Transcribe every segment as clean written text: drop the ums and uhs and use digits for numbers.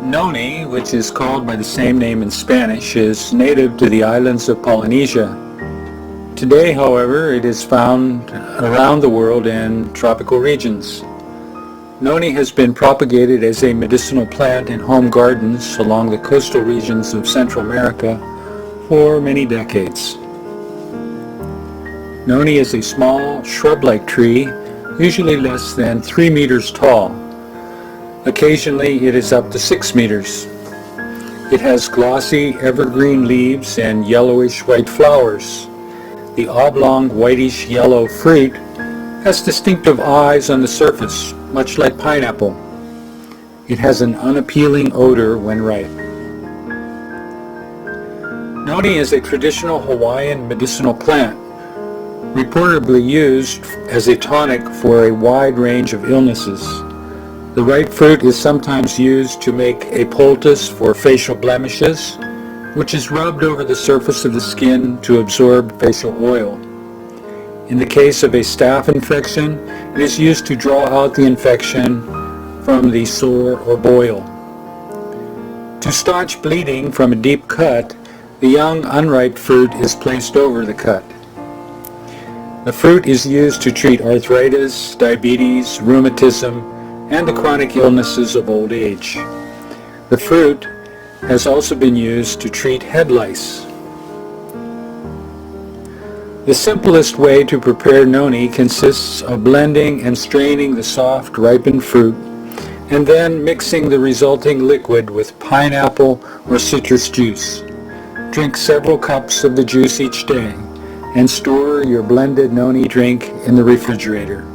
Noni, which is called by the same name in Spanish, is native to the islands of Polynesia. Today, however, it is found around the world in tropical regions. Noni has been propagated as a medicinal plant in home gardens along the coastal regions of Central America for many decades. Noni is a small shrub-like tree, usually less than 3 meters tall. Occasionally it is up to 6 meters. It has glossy evergreen leaves and yellowish white flowers. The oblong whitish yellow fruit has distinctive eyes on the surface, much like pineapple. It has an unappealing odor when ripe. Noni is a traditional Hawaiian medicinal plant, reportedly used as a tonic for a wide range of illnesses. The ripe fruit is sometimes used to make a poultice for facial blemishes, which is rubbed over the surface of the skin to absorb facial oil. In the case of a staph infection, it is used to draw out the infection from the sore or boil. To staunch bleeding from a deep cut, the young unripe fruit is placed over the cut. The fruit is used to treat arthritis, diabetes, rheumatism, and the chronic illnesses of old age. The fruit has also been used to treat head lice. The simplest way to prepare noni consists of blending and straining the soft, ripened fruit, and then mixing the resulting liquid with pineapple or citrus juice. Drink several cups of the juice each day, and store your blended noni drink in the refrigerator.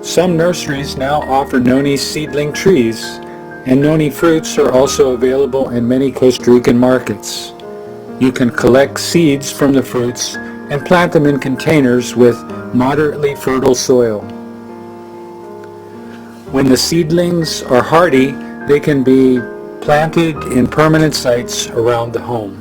Some nurseries now offer noni seedling trees, and noni fruits are also available in many Costa Rican markets. You can collect seeds from the fruits and plant them in containers with moderately fertile soil. When the seedlings are hardy, they can be planted in permanent sites around the home.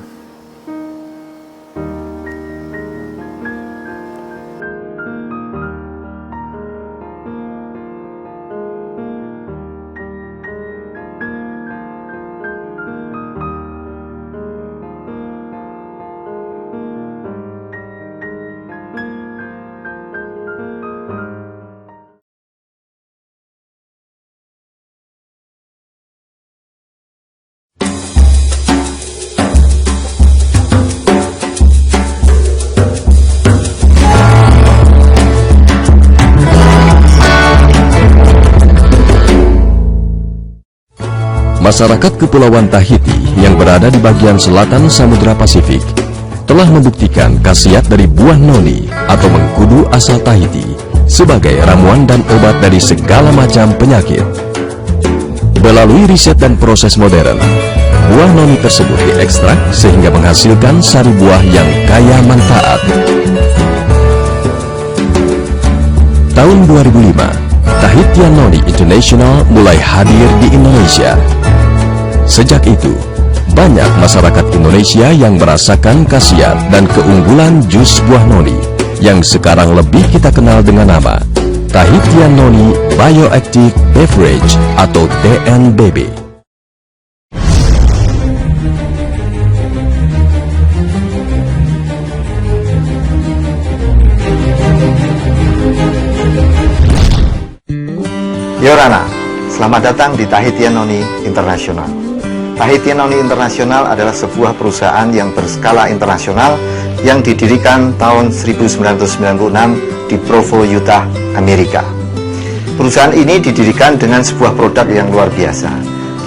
Masyarakat Kepulauan Tahiti yang berada di bagian selatan Samudra Pasifik telah membuktikan khasiat dari buah noni atau mengkudu asal Tahiti sebagai ramuan dan obat dari segala macam penyakit. Melalui riset dan proses modern, buah noni tersebut diekstrak sehingga menghasilkan sari buah yang kaya manfaat. Tahun 2005, Tahitian Noni International mulai hadir di Indonesia. Sejak itu, banyak masyarakat Indonesia yang merasakan khasiat dan keunggulan jus buah noni yang sekarang lebih kita kenal dengan nama Tahitian Noni Bioactive Beverage atau TNBB. Yorana, selamat datang di Tahitian Noni International. Tahitian Noni International adalah sebuah perusahaan yang berskala internasional yang didirikan tahun 1996 di Provo, Utah, Amerika. Perusahaan ini didirikan dengan sebuah produk yang luar biasa,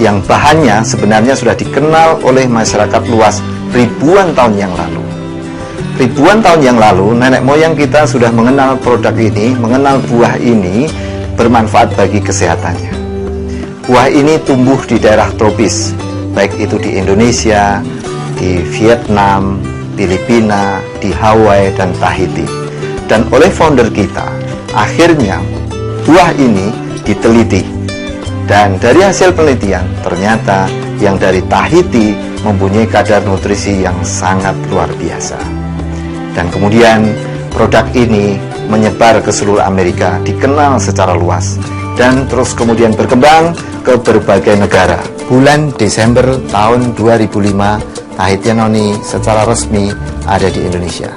yang bahannya sebenarnya sudah dikenal oleh masyarakat luas ribuan tahun yang lalu. Ribuan tahun yang lalu, nenek moyang kita sudah mengenal produk ini, mengenal buah ini, bermanfaat bagi kesehatannya. Buah ini tumbuh di daerah tropis, baik itu di Indonesia, di Vietnam, Filipina, di Hawaii, dan Tahiti. Dan oleh founder kita, akhirnya buah ini diteliti. Dan dari hasil penelitian, ternyata yang dari Tahiti mempunyai kadar nutrisi yang sangat luar biasa. Dan kemudian produk ini menyebar ke seluruh Amerika, dikenal secara luas, dan terus kemudian berkembang ke berbagai negara. Bulan Desember tahun 2005, Tahitian Noni secara resmi ada di Indonesia.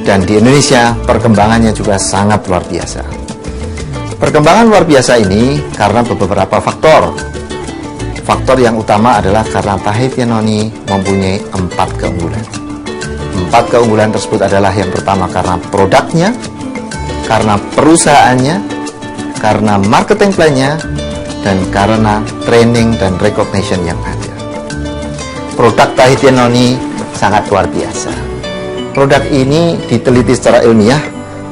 Dan di Indonesia perkembangannya juga sangat luar biasa. Perkembangan luar biasa ini karena beberapa faktor. Faktor yang utama adalah karena Tahitian Noni mempunyai 4 keunggulan. 4 keunggulan tersebut adalah yang pertama karena produknya, karena perusahaannya, karena marketing plan-nya, dan karena training dan recognition yang ada. Produk Tahitian Noni sangat luar biasa. Produk ini diteliti secara ilmiah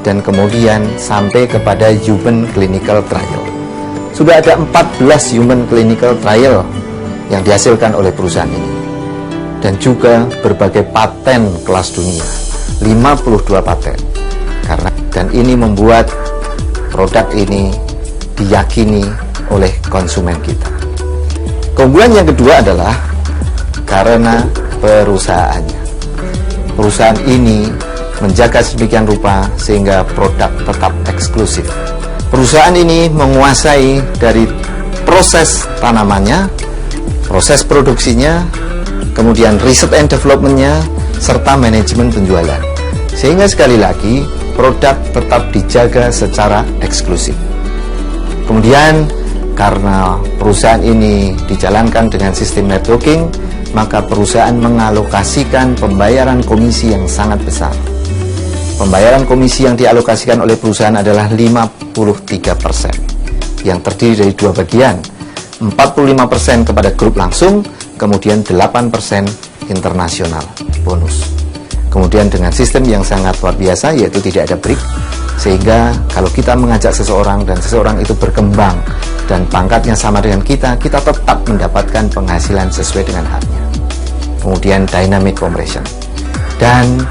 dan kemudian sampai kepada human clinical trial. Sudah ada 14 human clinical trial yang dihasilkan oleh perusahaan ini. Dan juga berbagai paten kelas dunia, 52 paten. Dan ini membuat produk ini diyakini oleh konsumen kita. Keunggulan yang kedua adalah karena perusahaannya. Perusahaan ini menjaga sedemikian rupa sehingga produk tetap eksklusif. Perusahaan ini menguasai dari proses tanamannya, proses produksinya, kemudian riset and development-nya, serta manajemen penjualan. Sehingga sekali lagi, produk tetap dijaga secara eksklusif. Kemudian, karena perusahaan ini dijalankan dengan sistem networking, maka perusahaan mengalokasikan pembayaran komisi yang sangat besar. Pembayaran komisi yang dialokasikan oleh perusahaan adalah 53%, yang terdiri dari 2 bagian, 45% kepada grup langsung, kemudian 8% internasional bonus. Kemudian dengan sistem yang sangat luar biasa, yaitu tidak ada break, sehingga kalau kita mengajak seseorang dan seseorang itu berkembang dan pangkatnya sama dengan kita tetap mendapatkan penghasilan sesuai dengan haknya. Kemudian dynamic compression. Dan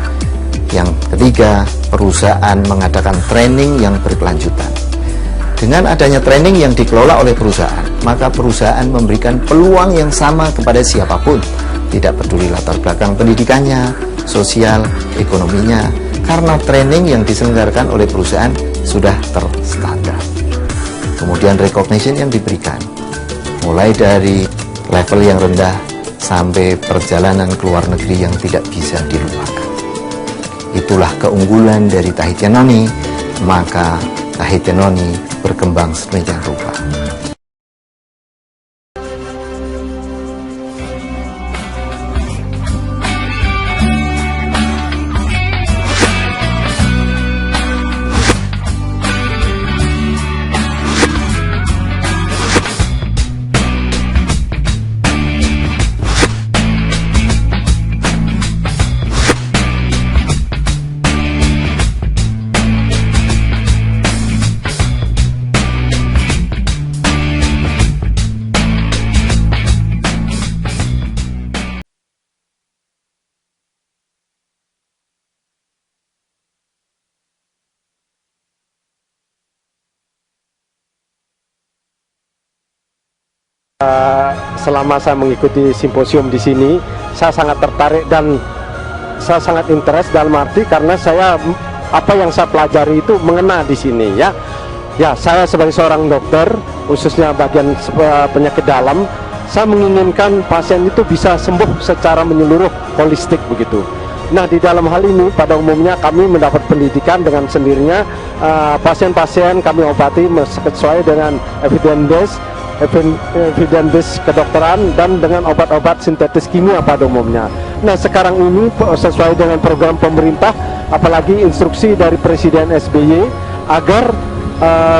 yang ketiga, perusahaan mengadakan training yang berkelanjutan. Dengan adanya training yang dikelola oleh perusahaan, maka perusahaan memberikan peluang yang sama kepada siapapun, tidak peduli latar belakang pendidikannya, sosial, ekonominya, karena training yang diselenggarakan oleh perusahaan sudah terstandar. Kemudian recognition yang diberikan, mulai dari level yang rendah sampai perjalanan ke luar negeri yang tidak bisa dilupakan. Itulah keunggulan dari Tahitian Noni, maka Tahitian Noni berkembang sedemikian rupa. Selama saya mengikuti simposium di sini, saya sangat tertarik dan saya sangat interest dalam arti karena saya apa yang saya pelajari itu mengena di sini ya. Ya, saya sebagai seorang dokter, khususnya bagian penyakit dalam, saya menginginkan pasien itu bisa sembuh secara menyeluruh, holistik begitu. Nah, di dalam hal ini pada umumnya kami mendapat pendidikan dengan sendirinya, pasien-pasien kami obati sesuai dengan evidence kedokteran dan dengan obat-obat sintetis kimia pada umumnya. Nah, sekarang ini sesuai dengan program pemerintah, apalagi instruksi dari Presiden SBY agar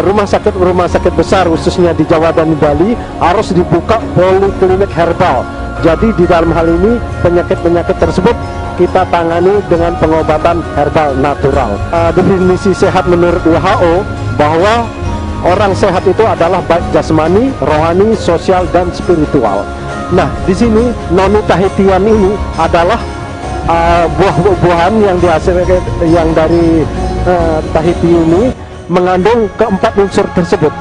rumah sakit besar khususnya di Jawa dan di Bali harus dibuka poliklinik herbal. Jadi di dalam hal ini penyakit-penyakit tersebut kita tangani dengan pengobatan herbal natural. Definisi sehat menurut WHO bahwa orang sehat itu adalah baik jasmani, rohani, sosial, dan spiritual. Nah, di sini noni Tahitian ini adalah buah-buahan yang dihasilkan yang dari Tahiti ini mengandung keempat unsur tersebut.